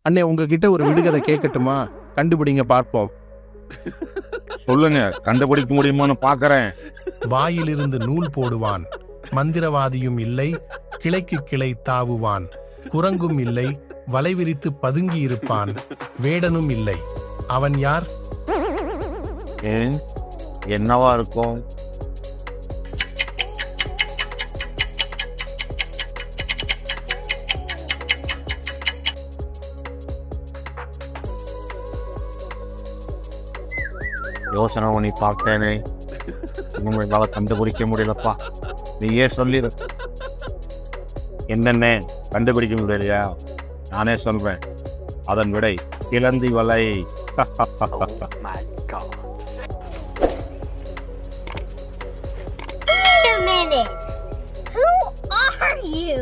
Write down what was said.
அண்ணே, உங்ககிட்ட ஒரு விடுகதை கேட்கட்டுமா? கண்டுபிடிங்க பார்ப்போம். சொல்லுங்க, கண்டுபிடிக்க முடியுமான்னு பாக்குறேன். வாயிலிருந்து நூல் போடுவான், மந்திரவாதியும் இல்லை, கிளைக்கு கிளை தாவுவான், குரங்கும் இல்லை, வலை விரித்து பதுங்கி இருப்பான், வேடனும் இல்லை. அவன் யார்? ஏன், என்னவா இருக்கும்? யோசனை பண்ணி பார்த்தேனே, இன்னும் என்னால கண்டுபிடிக்க முடியலப்பா. நீயே சொல்லிடு. என்னென்ன கண்டுபிடிக்க முடியலையா? நானே சொல்றேன். அதன் விடை கிளந்தி வலை. Wait a minute. Who are you?